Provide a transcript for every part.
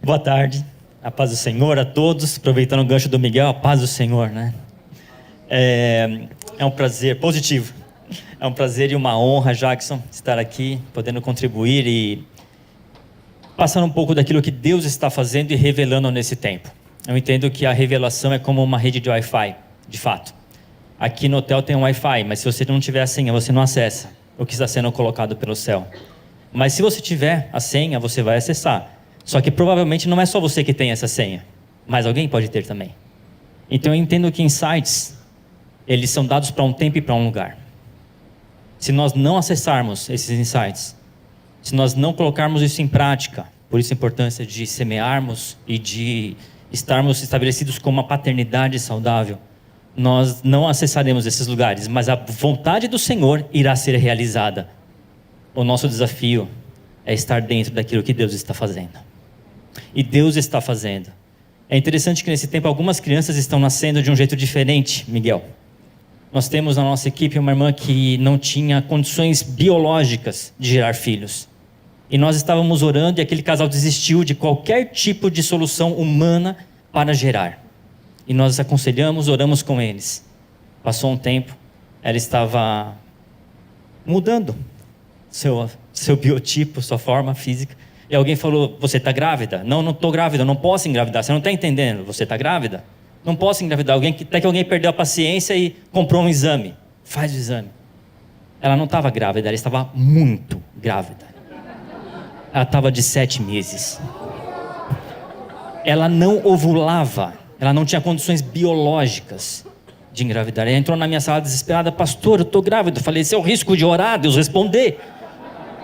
Boa tarde, a paz do Senhor a todos. Aproveitando o gancho do Miguel, a paz do Senhor, né? É um prazer positivo, é um prazer e uma honra, Jackson, estar aqui, podendo contribuir e passar um pouco daquilo que Deus está fazendo e revelando nesse tempo. Eu entendo que a revelação é como uma rede de Wi-Fi, de fato. Aqui no hotel tem um Wi-Fi, mas se você não tiver a senha, você não acessa o que está sendo colocado pelo céu. Mas se você tiver a senha, você vai acessar. Só que provavelmente não é só você que tem essa senha, mas alguém pode ter também. Então eu entendo que insights, eles são dados para um tempo e para um lugar. Se nós não acessarmos esses insights, se nós não colocarmos isso em prática, por isso a importância de semearmos e de estarmos estabelecidos com uma paternidade saudável, nós não acessaremos esses lugares, mas a vontade do Senhor irá ser realizada. O nosso desafio é estar dentro daquilo que Deus está fazendo. E Deus está fazendo. É interessante que nesse tempo algumas crianças estão nascendo de um jeito diferente, Miguel. Nós temos na nossa equipe uma irmã que não tinha condições biológicas de gerar filhos. E nós estávamos orando e aquele casal desistiu de qualquer tipo de solução humana para gerar. E nós aconselhamos, oramos com eles. Passou um tempo, ela estava mudando seu biotipo, sua forma física. E alguém falou, você está grávida? Não, não estou grávida, não posso engravidar. Você não está entendendo, você está grávida? Não posso engravidar. Até que alguém perdeu a paciência e comprou um exame. Faz o exame. Ela não estava grávida, ela estava muito grávida. Ela estava de 7 meses. Ela não ovulava, ela não tinha condições biológicas de engravidar. Ela entrou na minha sala desesperada, pastor, eu estou grávida. Eu falei, esse é o risco de orar, Deus responder.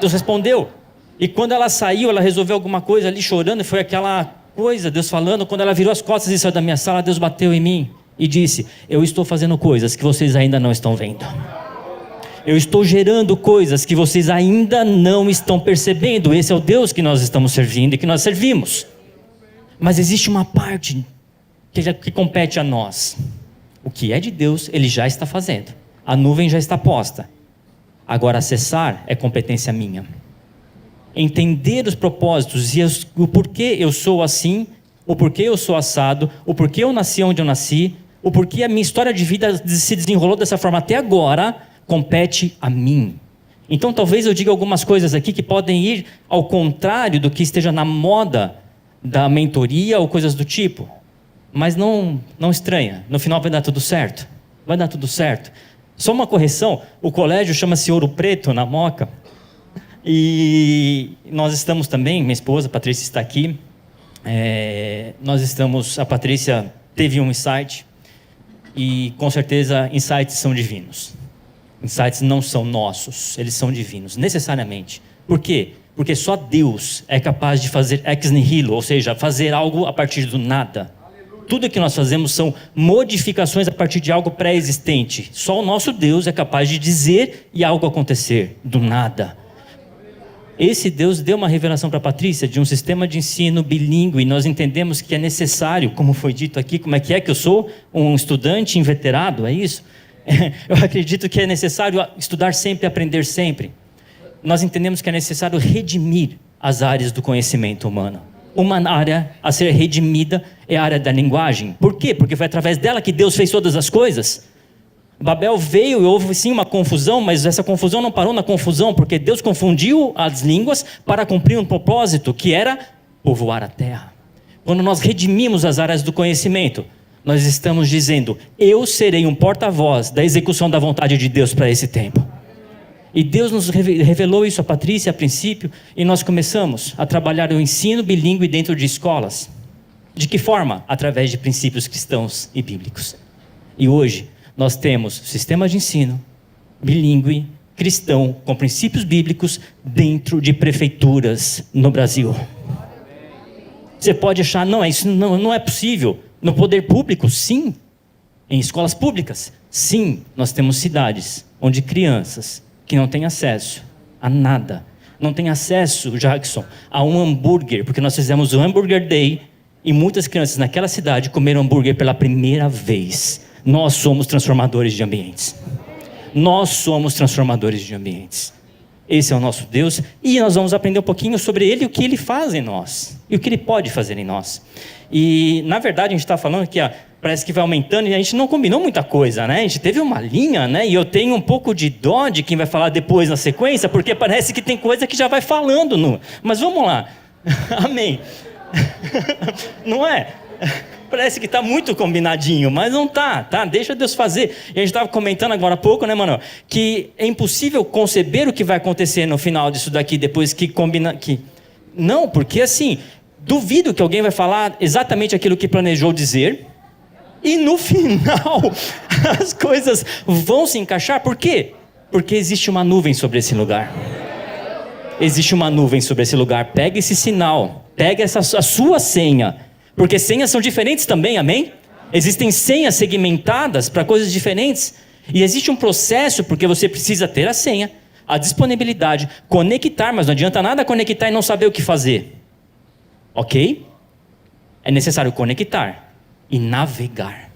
Deus respondeu. E quando ela saiu, ela resolveu alguma coisa ali chorando, e foi aquela coisa, Deus falando. Quando ela virou as costas e saiu da minha sala, Deus bateu em mim e disse, eu estou fazendo coisas que vocês ainda não estão vendo. Eu estou gerando coisas que vocês ainda não estão percebendo. Esse é o Deus que nós estamos servindo e que nós servimos. Mas existe uma parte que compete a nós. O que é de Deus, Ele já está fazendo. A nuvem já está posta. Agora acessar é competência minha. Entender os propósitos e o porquê eu sou assim, o porquê eu sou assado, o porquê eu nasci onde eu nasci, o porquê a minha história de vida se desenrolou dessa forma até agora, compete a mim. Então talvez eu diga algumas coisas aqui que podem ir ao contrário do que esteja na moda da mentoria ou coisas do tipo. Mas não estranha, no final vai dar tudo certo. Vai dar tudo certo. Só uma correção, o colégio chama-se Ouro Preto, na Moca. E nós estamos também, minha esposa, a Patrícia está aqui. A Patrícia teve um insight. E com certeza insights são divinos. Insights não são nossos, eles são divinos, necessariamente. Por quê? Porque só Deus é capaz de fazer ex nihilo, ou seja, fazer algo a partir do nada. Tudo que nós fazemos são modificações a partir de algo pré-existente. Só o nosso Deus é capaz de dizer e algo acontecer do nada. Esse Deus deu uma revelação para a Patrícia de um sistema de ensino bilíngue, e nós entendemos que é necessário, como foi dito aqui, como é que eu sou um estudante inveterado, é isso? Eu acredito que é necessário estudar sempre, aprender sempre. Nós entendemos que é necessário redimir as áreas do conhecimento humano. Uma área a ser redimida é a área da linguagem. Por quê? Porque foi através dela que Deus fez todas as coisas. Babel veio e houve sim uma confusão, mas essa confusão não parou na confusão, porque Deus confundiu as línguas para cumprir um propósito, que era povoar a terra. Quando nós redimimos as áreas do conhecimento, nós estamos dizendo, eu serei um porta-voz da execução da vontade de Deus para esse tempo. E Deus nos revelou isso a Patrícia a princípio, e nós começamos a trabalhar o ensino bilíngue dentro de escolas. De que forma? Através de princípios cristãos e bíblicos. E hoje nós temos sistema de ensino bilíngue, cristão, com princípios bíblicos dentro de prefeituras no Brasil. Você pode achar, isso não é possível. No poder público, sim. Em escolas públicas, sim. Nós temos cidades onde crianças que não têm acesso a nada, não têm acesso, Jackson, a um hambúrguer, porque nós fizemos o Hambúrguer Day e muitas crianças naquela cidade comeram hambúrguer pela primeira vez. Nós somos transformadores de ambientes. Nós somos transformadores de ambientes. Esse é o nosso Deus, e nós vamos aprender um pouquinho sobre Ele e o que Ele faz em nós. e o que Ele pode fazer em nós. E, na verdade, a gente está falando que parece que vai aumentando e a gente não combinou muita coisa, né? A gente teve uma linha, né? E eu tenho um pouco de dó de quem vai falar depois na sequência, porque parece que tem coisa que já vai falando. Mas vamos lá. Amém. Não é? Parece que está muito combinadinho, mas não tá? Deixa Deus fazer. E a gente estava comentando agora há pouco, né, Manuel? Que é impossível conceber o que vai acontecer no final disso daqui, depois que combina... Não, porque assim, duvido que alguém vai falar exatamente aquilo que planejou dizer, e no final as coisas vão se encaixar. Por quê? Porque existe uma nuvem sobre esse lugar. Existe uma nuvem sobre esse lugar. Pega esse sinal, pega a sua senha, porque senhas são diferentes também, amém? Existem senhas segmentadas para coisas diferentes, e existe um processo, porque você precisa ter a senha, a disponibilidade, conectar, mas não adianta nada conectar e não saber o que fazer, ok? É necessário conectar e navegar.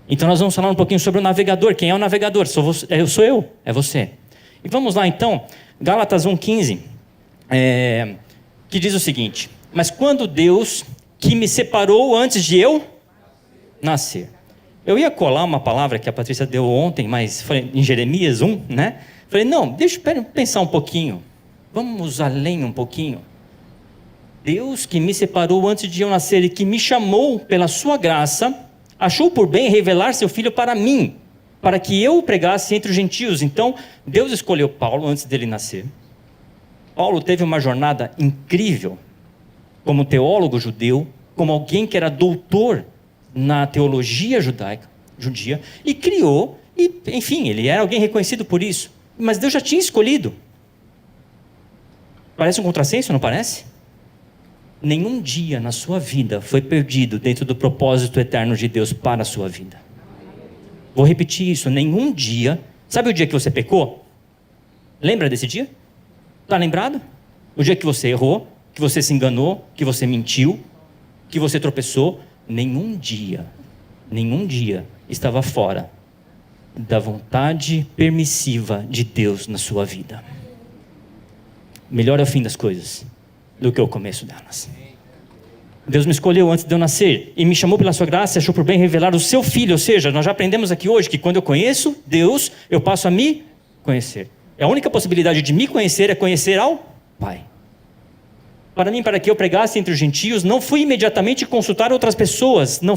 Então nós vamos falar um pouquinho sobre o navegador. Quem é o navegador? Sou eu, é você. E vamos lá então, Gálatas 1,15, que diz o seguinte: mas quando Deus, que me separou antes de eu nascer. Eu ia colar uma palavra que a Patrícia deu ontem, mas foi em Jeremias 1, né? Falei, não, deixa eu pensar um pouquinho. Vamos além um pouquinho. Deus que me separou antes de eu nascer e que me chamou pela sua graça, achou por bem revelar seu Filho para mim, para que eu o pregasse entre os gentios. Então, Deus escolheu Paulo antes dele nascer. Paulo teve uma jornada incrível, como teólogo judeu, como alguém que era doutor na teologia judia, e criou, e enfim, ele era alguém reconhecido por isso. Mas Deus já tinha escolhido. Parece um contrassenso, não parece? Nenhum dia na sua vida foi perdido dentro do propósito eterno de Deus para a sua vida. Vou repetir isso, nenhum dia. Sabe o dia que você pecou? Lembra desse dia? Está lembrado? O dia que você errou, que você se enganou, que você mentiu, que você tropeçou. Nenhum dia estava fora da vontade permissiva de Deus na sua vida. Melhor é o fim das coisas do que o começo delas. Deus me escolheu antes de eu nascer e me chamou pela sua graça e achou por bem revelar o seu Filho. Ou seja, nós já aprendemos aqui hoje que quando eu conheço Deus, eu passo a me conhecer. A única possibilidade de me conhecer é conhecer ao Pai. Para mim, para que eu pregasse entre os gentios, não fui imediatamente consultar outras pessoas. A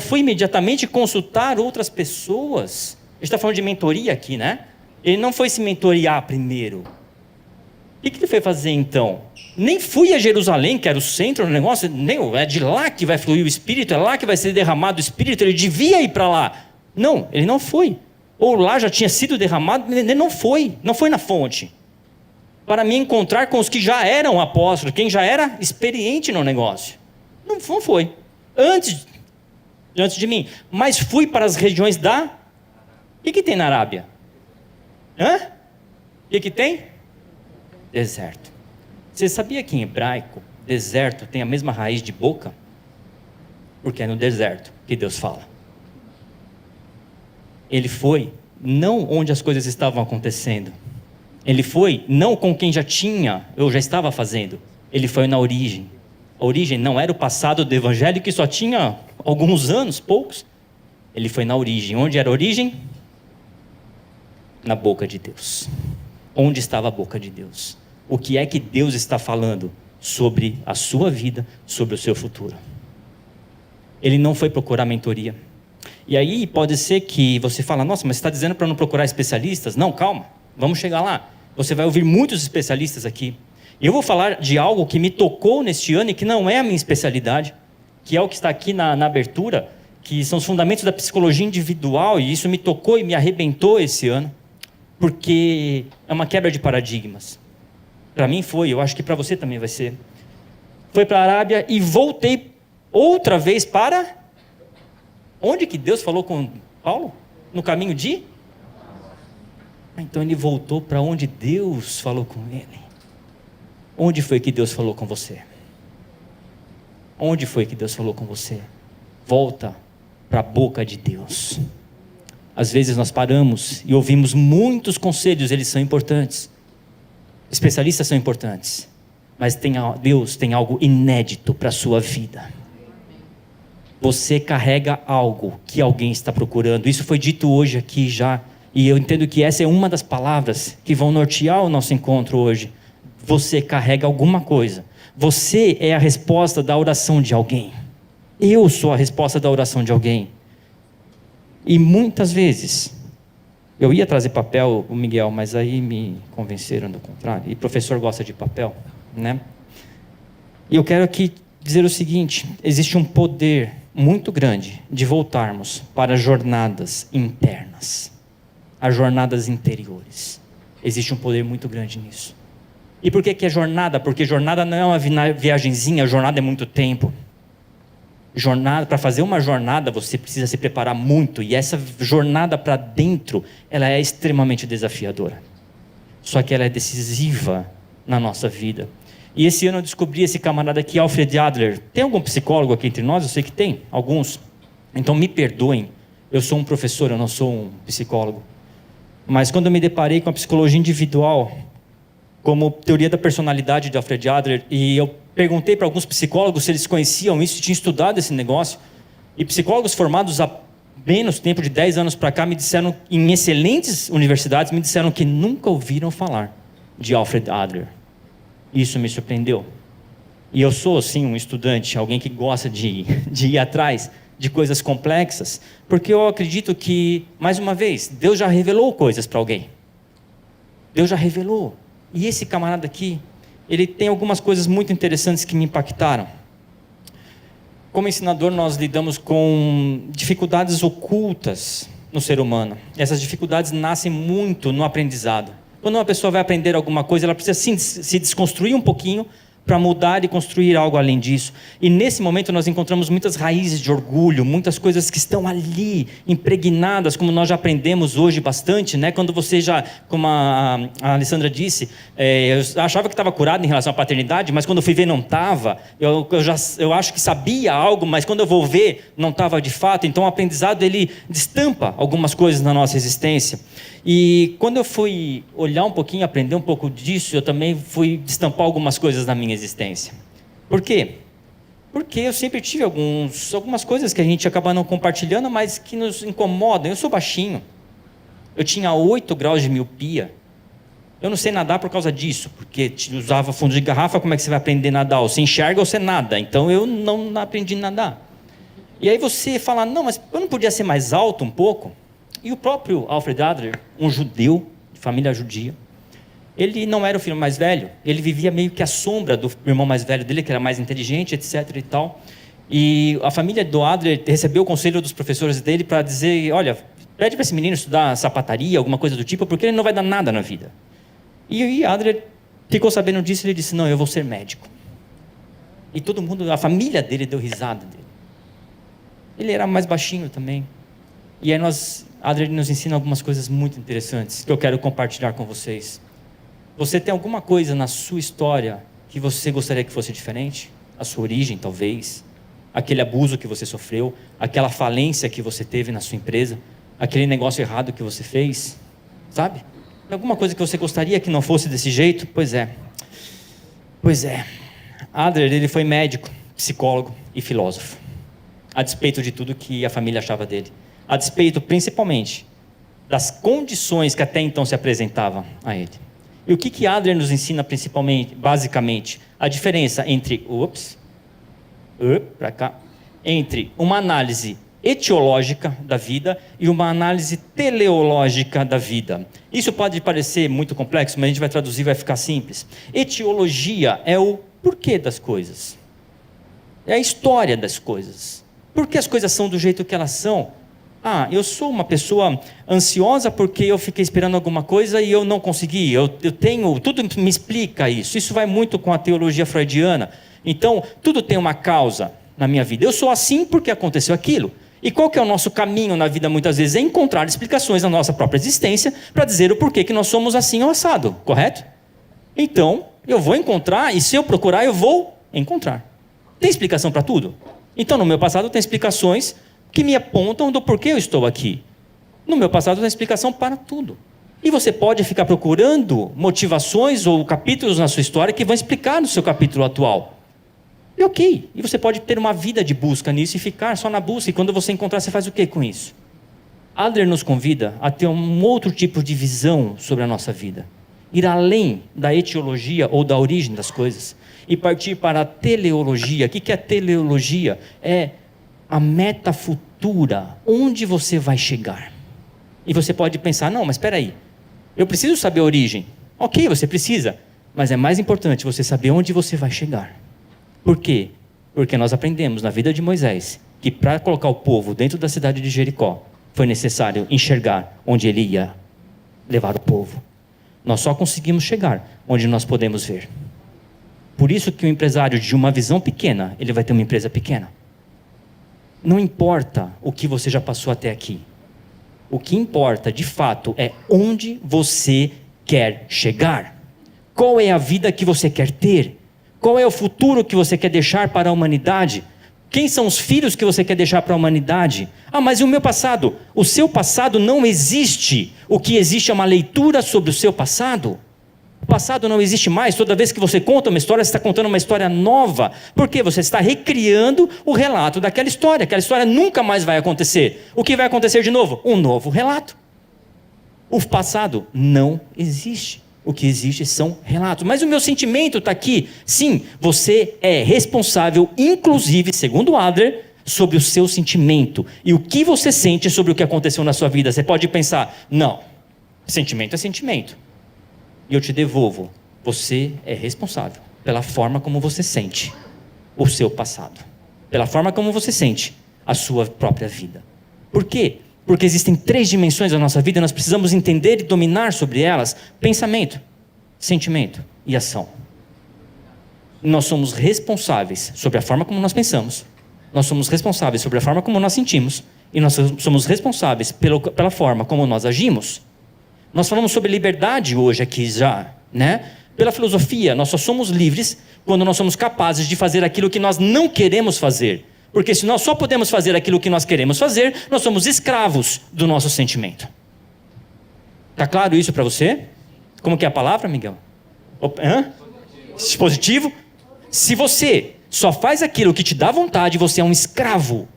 gente está falando de mentoria aqui, né? Ele não foi se mentorear primeiro. O que ele foi fazer então? Nem fui a Jerusalém, que era o centro do negócio, é de lá que vai fluir o Espírito, é lá que vai ser derramado o Espírito, ele devia ir para lá. Não, ele não foi. Ou lá já tinha sido derramado, ele não foi na fonte. Para me encontrar com os que já eram apóstolos, quem já era experiente no negócio. Não foi. Antes de mim. Mas fui para as regiões da... O que tem na Arábia? O que tem? Deserto. Você sabia que em hebraico, deserto tem a mesma raiz de boca? Porque é no deserto que Deus fala. Ele foi não onde as coisas estavam acontecendo. Ele foi não com quem já tinha, ou já estava fazendo. Ele foi na origem. A origem não era o passado do evangelho que só tinha alguns anos, poucos. Ele foi na origem. Onde era a origem? Na boca de Deus. Onde estava a boca de Deus? O que é que Deus está falando sobre a sua vida, sobre o seu futuro? Ele não foi procurar mentoria. E aí pode ser que você fala, nossa, mas você está dizendo para não procurar especialistas? Não, calma, vamos chegar lá. Você vai ouvir muitos especialistas aqui. Eu vou falar de algo que me tocou neste ano e que não é a minha especialidade, que é o que está aqui na abertura, que são os fundamentos da psicologia individual, e isso me tocou e me arrebentou esse ano, porque é uma quebra de paradigmas. Para mim foi, eu acho que para você também vai ser. Foi para a Arábia e voltei outra vez para... Onde que Deus falou com Paulo? No caminho de... Então ele voltou para onde Deus falou com ele. Onde foi que Deus falou com você? Onde foi que Deus falou com você? Volta para a boca de Deus. Às vezes nós paramos e ouvimos muitos conselhos, eles são importantes. Especialistas são importantes. mas Deus tem algo inédito para a sua vida. Você carrega algo que alguém está procurando. Isso foi dito hoje aqui já. E eu entendo que essa é uma das palavras que vão nortear o nosso encontro hoje. Você carrega alguma coisa. Você é a resposta da oração de alguém. Eu sou a resposta da oração de alguém. E muitas vezes, eu ia trazer papel, o Miguel, mas aí me convenceram do contrário. E o professor gosta de papel, né? E eu quero aqui dizer o seguinte: existe um poder muito grande de voltarmos para jornadas internas, as jornadas interiores. Existe um poder muito grande nisso. E por que é jornada? Porque jornada não é uma viagenzinha, jornada é muito tempo. Para fazer uma jornada você precisa se preparar muito, e essa jornada para dentro, ela é extremamente desafiadora. Só que ela é decisiva na nossa vida. E esse ano eu descobri esse camarada aqui, Alfred Adler. Tem algum psicólogo aqui entre nós? Eu sei que tem, alguns. Então me perdoem, eu sou um professor, eu não sou um psicólogo. Mas quando eu me deparei com a psicologia individual, como teoria da personalidade de Alfred Adler, e eu perguntei para alguns psicólogos se eles conheciam isso, tinham estudado esse negócio, e psicólogos formados há menos tempo de 10 anos para cá me disseram, em excelentes universidades, me disseram que nunca ouviram falar de Alfred Adler. Isso me surpreendeu. E eu sou, sim, um estudante, alguém que gosta de ir atrás de coisas complexas, porque eu acredito que, mais uma vez, Deus já revelou coisas para alguém. Deus já revelou. E esse camarada aqui, ele tem algumas coisas muito interessantes que me impactaram. Como ensinador, nós lidamos com dificuldades ocultas no ser humano. Essas dificuldades nascem muito no aprendizado. Quando uma pessoa vai aprender alguma coisa, ela precisa sim, se desconstruir um pouquinho para mudar e construir algo além disso. E nesse momento nós encontramos muitas raízes de orgulho, muitas coisas que estão ali, impregnadas, como nós já aprendemos hoje bastante, né? Quando você já, como a Alessandra disse, eu achava que estava curado em relação à paternidade, mas quando eu fui ver não estava. Eu acho que sabia algo, mas quando eu vou ver, não estava de fato. Então o aprendizado, ele destampa algumas coisas na nossa existência. E quando eu fui olhar um pouquinho, aprender um pouco disso, eu também fui destampar algumas coisas na minha existência. Por quê? Porque eu sempre tive algumas coisas que a gente acaba não compartilhando, mas que nos incomodam. Eu sou baixinho. Eu tinha 8 graus de miopia. Eu não sei nadar por causa disso, porque usava fundo de garrafa, como é que você vai aprender a nadar? Ou você enxerga ou você nada. Então eu não aprendi a nadar. E aí você fala, não, mas eu não podia ser mais alto um pouco? E o próprio Alfred Adler, um judeu, de família judia, ele não era o filho mais velho, ele vivia meio que à sombra do irmão mais velho dele, que era mais inteligente, etc. e tal. E a família do Adler recebeu o conselho dos professores dele para dizer, olha, pede para esse menino estudar sapataria, alguma coisa do tipo, porque ele não vai dar nada na vida. E Adler ficou sabendo disso e ele disse, não, eu vou ser médico. E todo mundo, a família dele deu risada dele. Ele era mais baixinho também. E aí Adler nos ensina algumas coisas muito interessantes que eu quero compartilhar com vocês. Você tem alguma coisa na sua história que você gostaria que fosse diferente? A sua origem, talvez. Aquele abuso que você sofreu. Aquela falência que você teve na sua empresa. Aquele negócio errado que você fez. Sabe? Alguma coisa que você gostaria que não fosse desse jeito? Pois é. Adler, ele foi médico, psicólogo e filósofo. A despeito de tudo que a família achava dele. A despeito, principalmente, das condições que até então se apresentavam a ele. E o que Adler nos ensina principalmente, basicamente? A diferença entre, entre uma análise etiológica da vida e uma análise teleológica da vida. Isso pode parecer muito complexo, mas a gente vai traduzir e vai ficar simples. Etiologia é o porquê das coisas. É a história das coisas. Por que as coisas são do jeito que elas são? Eu sou uma pessoa ansiosa porque eu fiquei esperando alguma coisa e eu não consegui. Eu tenho, tudo me explica isso. Isso vai muito com a teologia freudiana. Então, tudo tem uma causa na minha vida. Eu sou assim porque aconteceu aquilo. E qual que é o nosso caminho na vida muitas vezes? É encontrar explicações na nossa própria existência para dizer o porquê que nós somos assim ou assado, correto? Então, eu vou encontrar, e se eu procurar, eu vou encontrar. Tem explicação para tudo? Então, no meu passado tem explicações que me apontam do porquê eu estou aqui. No meu passado tem explicação para tudo. E você pode ficar procurando motivações ou capítulos na sua história que vão explicar no seu capítulo atual. E ok, e você pode ter uma vida de busca nisso e ficar só na busca, e quando você encontrar, você faz o que com isso? Adler nos convida a ter um outro tipo de visão sobre a nossa vida. Ir além da etiologia ou da origem das coisas e partir para a teleologia. O que é teleologia? É a meta futura, onde você vai chegar. E você pode pensar, não, mas espera aí, eu preciso saber a origem. Ok, você precisa, mas é mais importante você saber onde você vai chegar. Por quê? Porque nós aprendemos na vida de Moisés que para colocar o povo dentro da cidade de Jericó, foi necessário enxergar onde ele ia levar o povo. Nós só conseguimos chegar onde nós podemos ver. Por isso que o empresário de uma visão pequena, ele vai ter uma empresa pequena. Não importa o que você já passou até aqui. O que importa, de fato, é onde você quer chegar. Qual é a vida que você quer ter? Qual é o futuro que você quer deixar para a humanidade? Quem são os filhos que você quer deixar para a humanidade? Ah, mas e o meu passado? O seu passado não existe. O que existe é uma leitura sobre o seu passado. O passado não existe mais. Toda vez que você conta uma história, você está contando uma história nova. Por quê? Você está recriando o relato daquela história. Aquela história nunca mais vai acontecer. O que vai acontecer de novo? Um novo relato. O passado não existe. O que existe são relatos. Mas o meu sentimento está aqui. Sim, você é responsável, inclusive, segundo Adler, sobre o seu sentimento. E o que você sente sobre o que aconteceu na sua vida. Você pode pensar, não, sentimento é sentimento. E eu te devolvo. Você é responsável pela forma como você sente o seu passado. Pela forma como você sente a sua própria vida. Por quê? Porque existem 3 dimensões da nossa vida e nós precisamos entender e dominar sobre elas: pensamento, sentimento e ação. Nós somos responsáveis sobre a forma como nós pensamos, nós somos responsáveis sobre a forma como nós sentimos e nós somos responsáveis pela forma como nós agimos. Nós falamos sobre liberdade hoje aqui já, né? Pela filosofia, nós só somos livres quando nós somos capazes de fazer aquilo que nós não queremos fazer. Porque se nós só podemos fazer aquilo que nós queremos fazer, nós somos escravos do nosso sentimento. Está claro isso para você? Como que é a palavra, Miguel? Positivo? Se você só faz aquilo que te dá vontade, você é um escravo.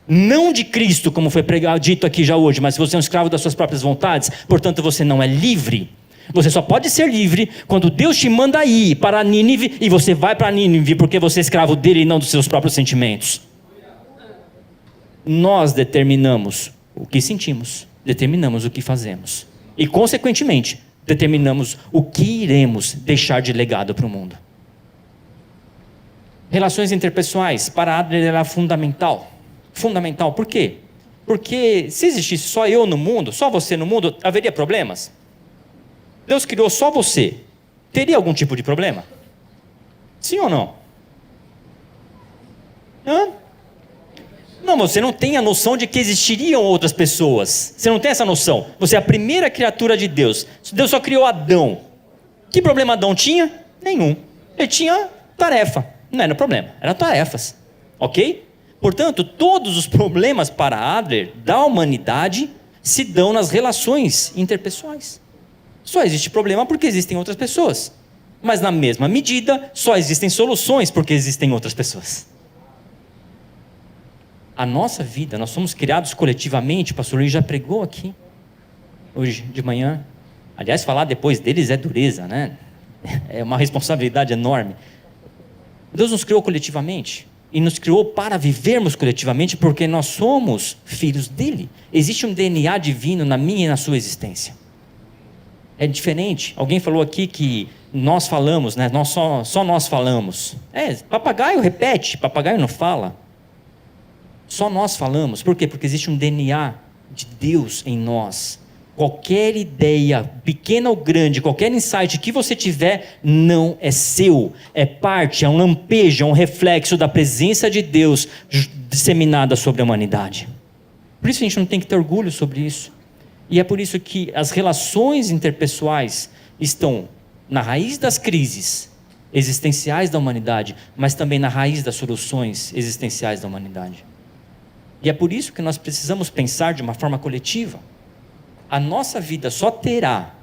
Não de Cristo, como foi dito aqui já hoje, mas você é um escravo das suas próprias vontades, portanto você não é livre. Você só pode ser livre quando Deus te manda ir para Nínive e você vai para Nínive porque você é escravo dele e não dos seus próprios sentimentos. Nós determinamos o que sentimos, determinamos o que fazemos e, consequentemente, determinamos o que iremos deixar de legado para o mundo. Relações interpessoais, para Adler, era fundamental. Fundamental, por quê? Porque se existisse só eu no mundo, só você no mundo, haveria problemas? Deus criou só você, teria algum tipo de problema? Sim ou não? Não, você não tem a noção de que existiriam outras pessoas. Você não tem essa noção. Você é a primeira criatura de Deus. Deus só criou Adão. Que problema Adão tinha? Nenhum. Ele tinha tarefa. Não era problema, eram tarefas. Ok? Portanto, todos os problemas para Adler da humanidade se dão nas relações interpessoais. Só existe problema porque existem outras pessoas. Mas na mesma medida, só existem soluções porque existem outras pessoas. A nossa vida, nós somos criados coletivamente, o pastor Luiz já pregou aqui, hoje de manhã. Aliás, falar depois deles é dureza, né? É uma responsabilidade enorme. Deus nos criou coletivamente, e nos criou para vivermos coletivamente, porque nós somos filhos dele. Existe um DNA divino na minha e na sua existência. É diferente. Alguém falou aqui que nós falamos, né? Só nós falamos. Papagaio repete, papagaio não fala. Só nós falamos. Por quê? Porque existe um DNA de Deus em nós. Qualquer ideia, pequena ou grande, qualquer insight que você tiver, não é seu. É parte, é um lampejo, é um reflexo da presença de Deus disseminada sobre a humanidade. Por isso a gente não tem que ter orgulho sobre isso. E é por isso que as relações interpessoais estão na raiz das crises existenciais da humanidade, mas também na raiz das soluções existenciais da humanidade. E é por isso que nós precisamos pensar de uma forma coletiva. A nossa vida só terá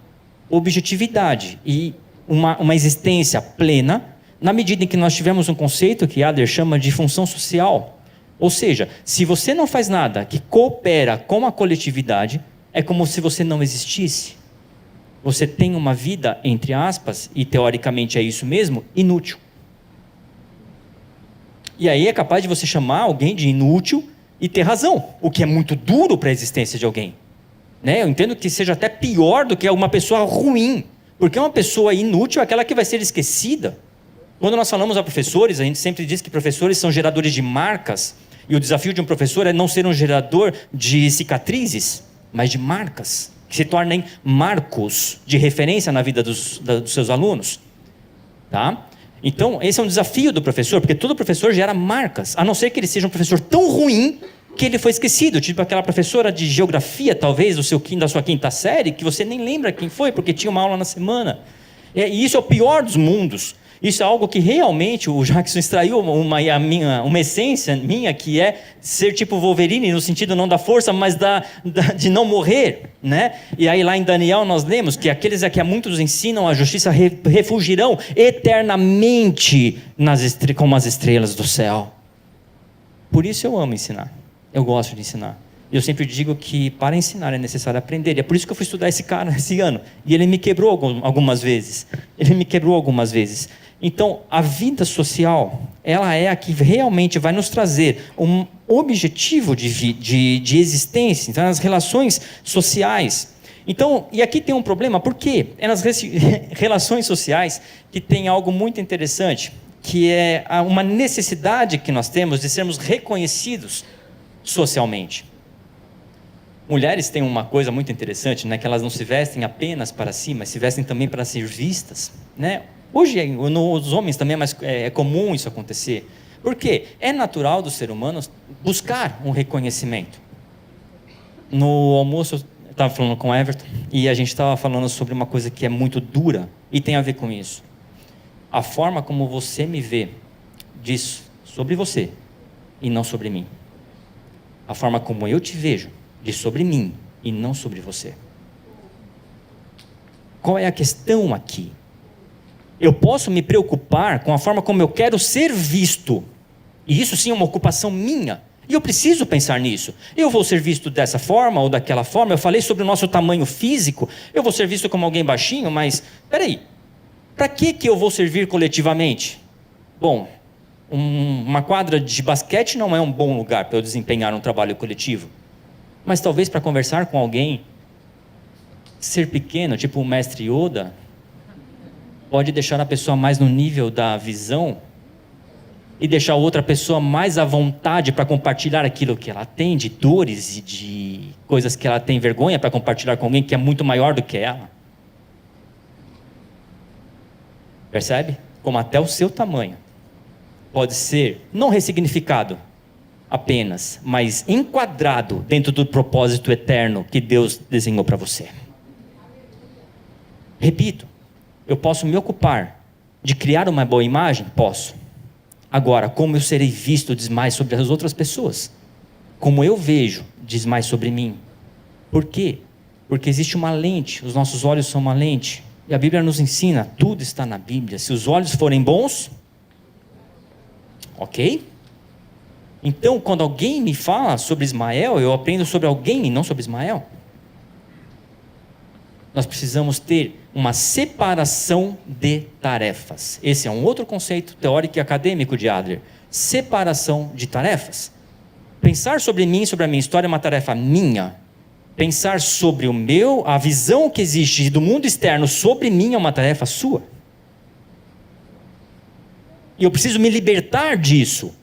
objetividade e uma existência plena, na medida em que nós tivermos um conceito que Adler chama de função social. Ou seja, se você não faz nada que coopera com a coletividade, é como se você não existisse. Você tem uma vida, entre aspas, e teoricamente é isso mesmo, inútil. E aí é capaz de você chamar alguém de inútil e ter razão, o que é muito duro para a existência de alguém. Né? Eu entendo que seja até pior do que uma pessoa ruim, porque uma pessoa inútil é aquela que vai ser esquecida. Quando nós falamos a professores, a gente sempre diz que professores são geradores de marcas, e o desafio de um professor é não ser um gerador de cicatrizes, mas de marcas, que se tornem marcos de referência na vida dos seus alunos. Tá? Então, esse é um desafio do professor, porque todo professor gera marcas, a não ser que ele seja um professor tão ruim que ele foi esquecido, tipo aquela professora de geografia, talvez, da sua quinta série, que você nem lembra quem foi, porque tinha uma aula na semana. E isso é o pior dos mundos. Isso é algo que realmente o Jackson extraiu uma essência minha, que é ser tipo Wolverine, no sentido não da força, mas de não morrer, né? E aí lá em Daniel nós lemos que aqueles a que a muitos ensinam a justiça refugirão eternamente como as estrelas do céu. Por isso eu amo ensinar, eu gosto de ensinar. Eu sempre digo que para ensinar é necessário aprender, e é por isso que eu fui estudar esse cara esse ano, e ele me quebrou algumas vezes, Então, a vida social, ela é a que realmente vai nos trazer um objetivo de existência, então, nas relações sociais. Então, e aqui tem um problema, por quê? É nas relações sociais que tem algo muito interessante, que é uma necessidade que nós temos de sermos reconhecidos socialmente. Mulheres têm uma coisa muito interessante, né, que elas não se vestem apenas para si, mas se vestem também para ser vistas, né? Hoje, nos homens também é comum isso acontecer. Por quê? É natural do ser humano buscar um reconhecimento. No almoço, eu estava falando com o Everton, e a gente estava falando sobre uma coisa que é muito dura, e tem a ver com isso. A forma como você me vê, diz sobre você, e não sobre mim. A forma como eu te vejo, diz sobre mim, e não sobre você. Qual é a questão aqui? Eu posso me preocupar com a forma como eu quero ser visto, e isso sim é uma ocupação minha, e eu preciso pensar nisso. Eu vou ser visto dessa forma ou daquela forma. Eu falei sobre o nosso tamanho físico, eu vou ser visto como alguém baixinho, mas peraí, para que eu vou servir coletivamente? Bom, uma quadra de basquete não é um bom lugar para eu desempenhar um trabalho coletivo, mas talvez para conversar com alguém, ser pequeno, tipo o mestre Yoda, pode deixar a pessoa mais no nível da visão e deixar outra pessoa mais à vontade para compartilhar aquilo que ela tem, de dores e de coisas que ela tem vergonha, para compartilhar com alguém que é muito maior do que ela. Percebe? Como até o seu tamanho pode ser, não ressignificado apenas, mas enquadrado dentro do propósito eterno que Deus desenhou para você. Repito, eu posso me ocupar de criar uma boa imagem? Posso. Agora, como eu serei visto diz mais sobre as outras pessoas. Como eu vejo diz mais sobre mim. Por quê? Porque existe uma lente, os nossos olhos são uma lente. E a Bíblia nos ensina, tudo está na Bíblia. Se os olhos forem bons, ok? Então, quando alguém me fala sobre Ismael, eu aprendo sobre alguém e não sobre Ismael. Nós precisamos ter uma separação de tarefas. Esse é um outro conceito teórico e acadêmico de Adler. Separação de tarefas. Pensar sobre mim, sobre a minha história é uma tarefa minha. Pensar sobre a visão que existe do mundo externo sobre mim é uma tarefa sua. E eu preciso me libertar disso.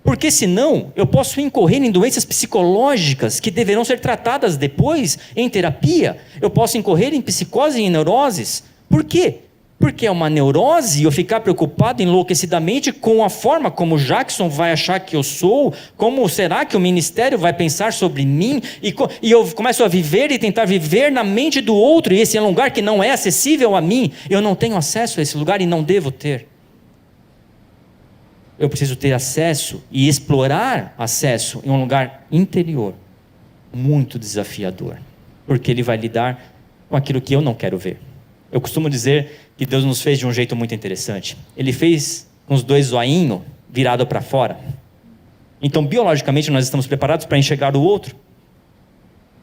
Porque senão eu posso incorrer em doenças psicológicas que deverão ser tratadas depois em terapia. Eu posso incorrer em psicose e em neuroses. Por quê? Porque é uma neurose eu ficar preocupado enlouquecidamente com a forma como Jackson vai achar que eu sou, como será que o ministério vai pensar sobre mim, e eu começo a viver e tentar viver na mente do outro, e esse é um lugar que não é acessível a mim. Eu não tenho acesso a esse lugar e não devo ter. Eu preciso ter acesso e explorar acesso em um lugar interior, muito desafiador, porque ele vai lidar com aquilo que eu não quero ver. Eu costumo dizer que Deus nos fez de um jeito muito interessante. Ele fez com os dois zoinhos virados para fora. Então, biologicamente, nós estamos preparados para enxergar o outro.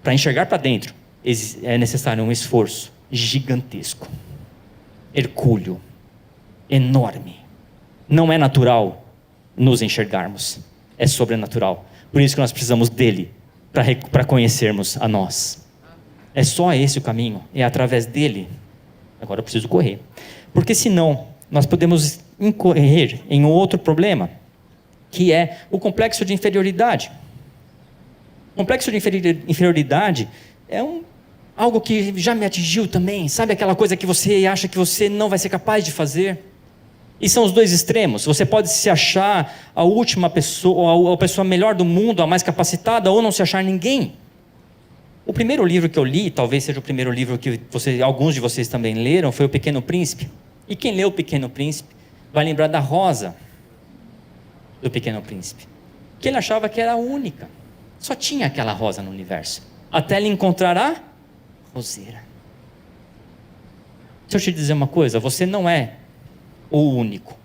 Para enxergar para dentro, é necessário um esforço gigantesco, hercúleo, enorme. Não é natural nos enxergarmos, é sobrenatural. Por isso que nós precisamos dele para conhecermos a nós. É só esse o caminho, é através dele. Agora eu preciso correr, porque senão nós podemos incorrer em um outro problema, que é o complexo de inferioridade. O complexo de inferioridade é algo que já me atingiu também. Sabe aquela coisa que você acha que você não vai ser capaz de fazer? E são os dois extremos. Você pode se achar a última pessoa, a pessoa melhor do mundo, a mais capacitada, ou não se achar ninguém. O primeiro livro que eu li, talvez seja o primeiro livro que alguns de vocês também leram, foi O Pequeno Príncipe. E quem leu O Pequeno Príncipe vai lembrar da Rosa do Pequeno Príncipe, que ele achava que era a única. Só tinha aquela rosa no universo, até ele encontrar a roseira. Deixa eu te dizer uma coisa, você não é o único,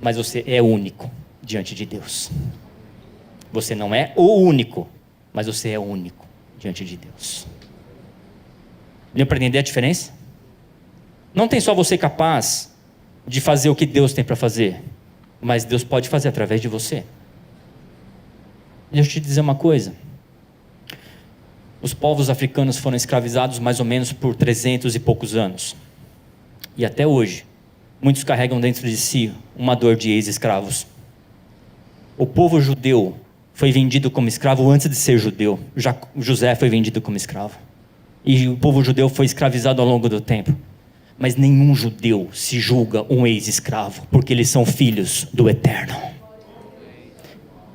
mas você é único diante de Deus. Você não é o único, mas você é único diante de Deus. Deu para entender a diferença? Não tem só você capaz de fazer o que Deus tem para fazer, mas Deus pode fazer através de você. Deixa eu te dizer uma coisa. Os povos africanos foram escravizados mais ou menos por 300 e poucos anos. E até hoje, muitos carregam dentro de si uma dor de ex-escravos. O povo judeu foi vendido como escravo antes de ser judeu. José foi vendido como escravo. E o povo judeu foi escravizado ao longo do tempo. Mas nenhum judeu se julga um ex-escravo, porque eles são filhos do Eterno.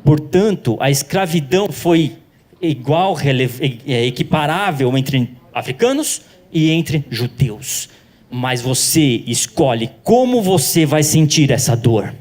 Portanto, a escravidão foi equiparável entre africanos e entre judeus. Mas você escolhe como você vai sentir essa dor.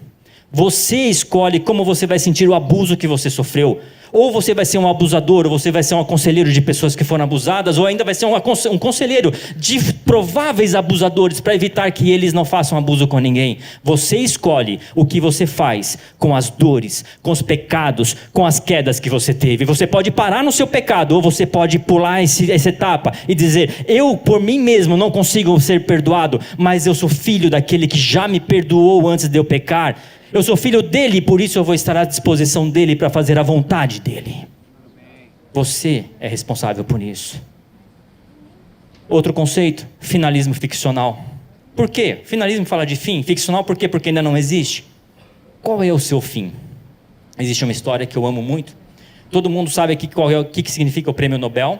Você escolhe como você vai sentir o abuso que você sofreu. Ou você vai ser um abusador, ou você vai ser um conselheiro de pessoas que foram abusadas, ou ainda vai ser um conselheiro de prováveis abusadores para evitar que eles não façam abuso com ninguém. Você escolhe o que você faz com as dores, com os pecados, com as quedas que você teve. Você pode parar no seu pecado, ou você pode pular essa etapa e dizer: eu por mim mesmo não consigo ser perdoado, mas eu sou filho daquele que já me perdoou antes de eu pecar. Eu sou filho dele, por isso eu vou estar à disposição dele para fazer a vontade dele. Você é responsável por isso. Outro conceito, finalismo ficcional. Por quê? Finalismo fala de fim, ficcional por quê? Porque ainda não existe. Qual é o seu fim? Existe uma história que eu amo muito. Todo mundo sabe aqui o que significa o prêmio Nobel?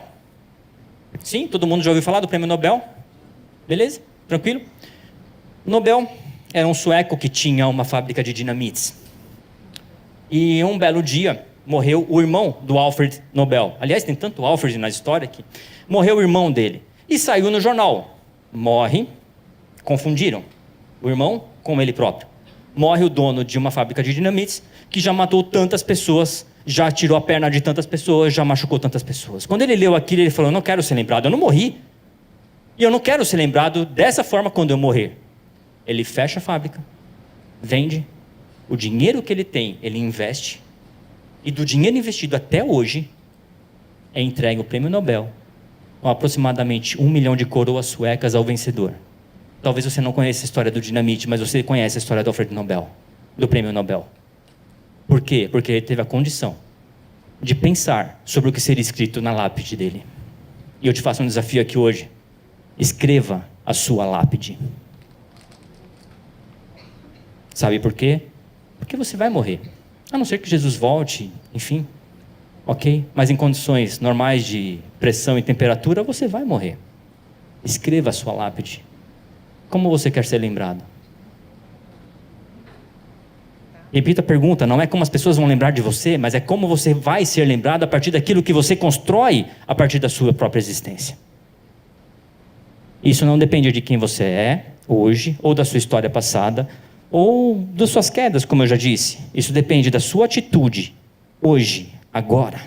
Sim? Todo mundo já ouviu falar do prêmio Nobel? Beleza? Tranquilo? Nobel era um sueco que tinha uma fábrica de dinamites. E um belo dia morreu o irmão do Alfred Nobel. Aliás, tem tanto Alfred na história que morreu o irmão dele. E saiu no jornal. Morre, confundiram o irmão com ele próprio. Morre o dono de uma fábrica de dinamites que já matou tantas pessoas, já tirou a perna de tantas pessoas, já machucou tantas pessoas. Quando ele leu aquilo, ele falou: eu não quero ser lembrado, eu não morri. E eu não quero ser lembrado dessa forma quando eu morrer. Ele fecha a fábrica, vende, o dinheiro que ele tem, ele investe, e do dinheiro investido até hoje, é entregue o prêmio Nobel, com aproximadamente 1 milhão de coroas suecas ao vencedor. Talvez você não conheça a história do dinamite, mas você conhece a história do Alfred Nobel, do prêmio Nobel. Por quê? Porque ele teve a condição de pensar sobre o que seria escrito na lápide dele. E eu te faço um desafio aqui hoje: escreva a sua lápide. Sabe por quê? Porque você vai morrer. A não ser que Jesus volte, enfim. Ok? Mas em condições normais de pressão e temperatura, você vai morrer. Escreva a sua lápide. Como você quer ser lembrado? Repita a pergunta, não é como as pessoas vão lembrar de você, mas é como você vai ser lembrado a partir daquilo que você constrói a partir da sua própria existência. Isso não depende de quem você é hoje, ou da sua história passada, ou das suas quedas, como eu já disse. Isso depende da sua atitude, hoje, agora.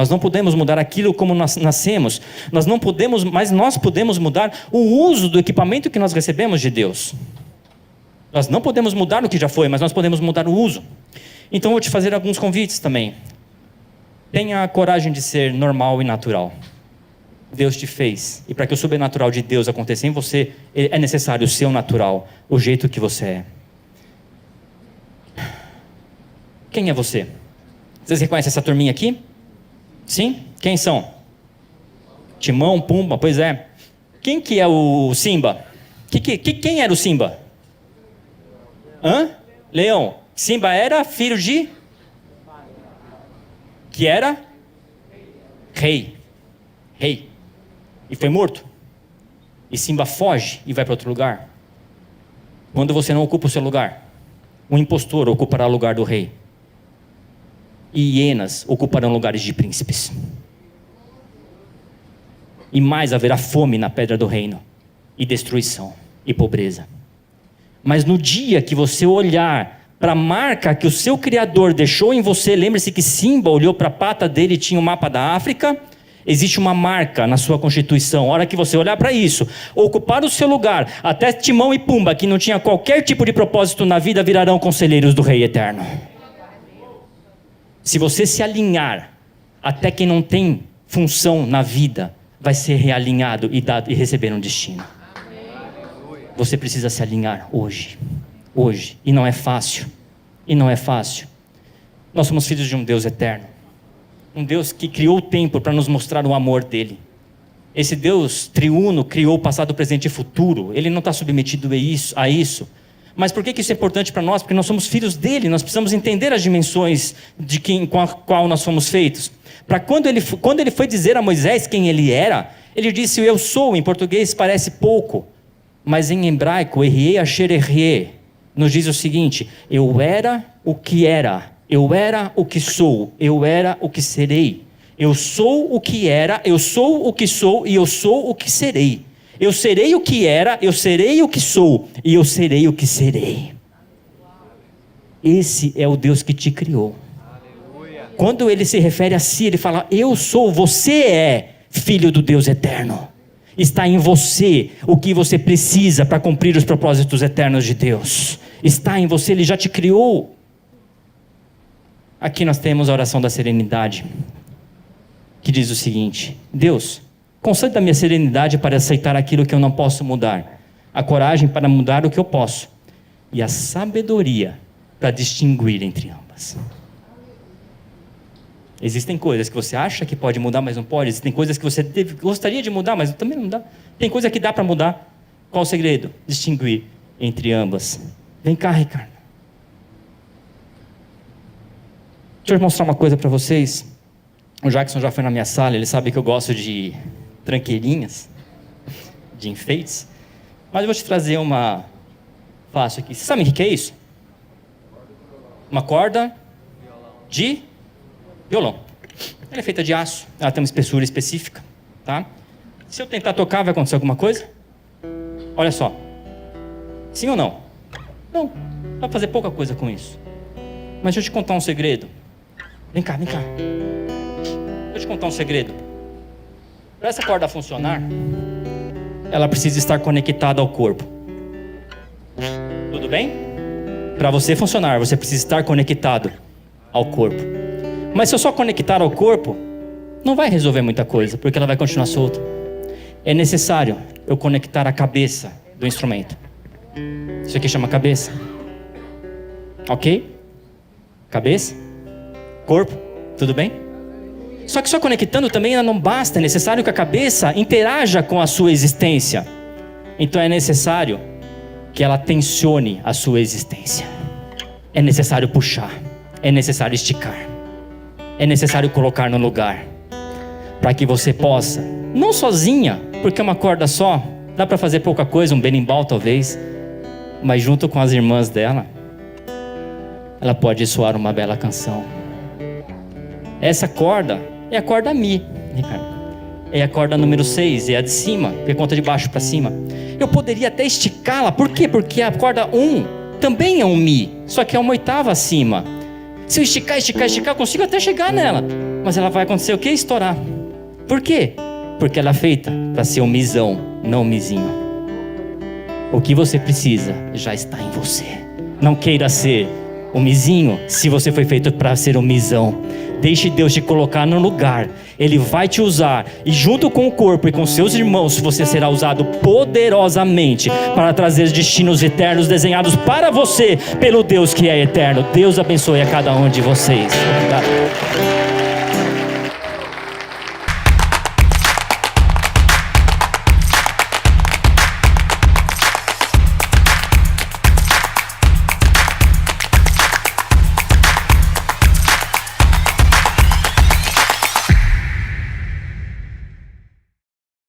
Nós não podemos mudar aquilo como nós nascemos. Nós não podemos, mas nós podemos mudar o uso do equipamento que nós recebemos de Deus. Nós não podemos mudar o que já foi, mas nós podemos mudar o uso. Então eu vou te fazer alguns convites também. Tenha a coragem de ser normal e natural. Deus te fez. E para que o sobrenatural de Deus aconteça em você, é necessário o seu natural, o jeito que você é. Quem é você? Vocês reconhecem essa turminha aqui? Sim? Quem são? Timão, Pumba, pois é. Quem que é o Simba? Quem era o Simba? Leão. Simba era filho de? Que era? Rei. E foi morto. E Simba foge e vai para outro lugar. Quando você não ocupa o seu lugar, o impostor ocupará o lugar do rei. E hienas ocuparão lugares de príncipes. E mais haverá fome na pedra do reino, e destruição, e pobreza. Mas no dia que você olhar para a marca que o seu Criador deixou em você, lembre-se que Simba olhou para a pata dele e tinha o mapa da África. Existe uma marca na sua constituição. A hora que você olhar para isso, ocupar o seu lugar, até Timão e Pumba, que não tinha qualquer tipo de propósito na vida, virarão conselheiros do Rei Eterno. Se você se alinhar, até quem não tem função na vida vai ser realinhado e receber um destino. Você precisa se alinhar hoje. E não é fácil. Nós somos filhos de um Deus eterno. Um Deus que criou o tempo para nos mostrar o amor dele. Esse Deus triuno criou o passado, presente e futuro. Ele não está submetido a isso. Mas por que isso é importante para nós? Porque nós somos filhos dele, nós precisamos entender as dimensões com a qual nós fomos feitos. Para quando ele foi dizer a Moisés quem ele era, ele disse: eu sou. Em português parece pouco, mas em hebraico, Erie Asher Erie, nos diz o seguinte: eu era o que era, eu era o que sou, eu era o que serei. Eu sou o que era, eu sou o que sou e eu sou o que serei. Eu serei o que era, eu serei o que sou e eu serei o que serei. Esse é o Deus que te criou. Quando ele se refere a si, ele fala: eu sou, você é filho do Deus eterno. Está em você o que você precisa para cumprir os propósitos eternos de Deus. Está em você, ele já te criou. Aqui nós temos a oração da serenidade, que diz o seguinte: Deus, conceda-me a serenidade para aceitar aquilo que eu não posso mudar, a coragem para mudar o que eu posso, e a sabedoria para distinguir entre ambas. Existem coisas que você acha que pode mudar, mas não pode. Existem coisas que você gostaria de mudar, mas também não dá. Tem coisa que dá para mudar. Qual o segredo? Distinguir entre ambas. Vem cá, Ricardo. Deixa eu mostrar uma coisa para vocês. O Jackson já foi na minha sala, ele sabe que eu gosto de tranqueirinhas, de enfeites. Mas eu vou te trazer uma fácil aqui. Vocês sabem o que é isso? Uma corda de violão. Ela é feita de aço, ela tem uma espessura específica, tá? Se eu tentar tocar, vai acontecer alguma coisa? Olha só. Sim ou não? Não, vai fazer pouca coisa com isso. Mas deixa eu te contar um segredo. Vem cá. Deixa eu te contar um segredo. Para essa corda funcionar, ela precisa estar conectada ao corpo. Tudo bem? Para você funcionar, você precisa estar conectado ao corpo. Mas se eu só conectar ao corpo, não vai resolver muita coisa, porque ela vai continuar solta. É necessário eu conectar a cabeça do instrumento. Isso aqui chama cabeça. Ok? Cabeça? Corpo? Tudo bem? Só que só conectando também ela não basta. É necessário que a cabeça interaja com a sua existência. Então é necessário que ela tensione a sua existência. É necessário puxar. É necessário esticar. É necessário colocar no lugar. Para que você possa, não sozinha, porque uma corda só, dá para fazer pouca coisa, um berimbau talvez, mas junto com as irmãs dela, ela pode soar uma bela canção. Essa corda é a corda Mi, Ricardo. É a corda número 6, é a de cima, porque conta de baixo para cima. Eu poderia até esticá-la, por quê? Porque a corda 1 também é um Mi, só que é uma oitava acima. Se eu esticar, eu consigo até chegar nela. mas ela vai acontecer o quê? Estourar. Por quê? Porque ela é feita para ser um misão, não um mizinho. O que você precisa já está em você. Não queira ser um mizinho se você foi feito para ser um misão. Deixe Deus te colocar no lugar. Ele vai te usar. E junto com o corpo e com seus irmãos, você será usado poderosamente para trazer destinos eternos desenhados para você pelo Deus que é eterno. Deus abençoe a cada um de vocês. Obrigado.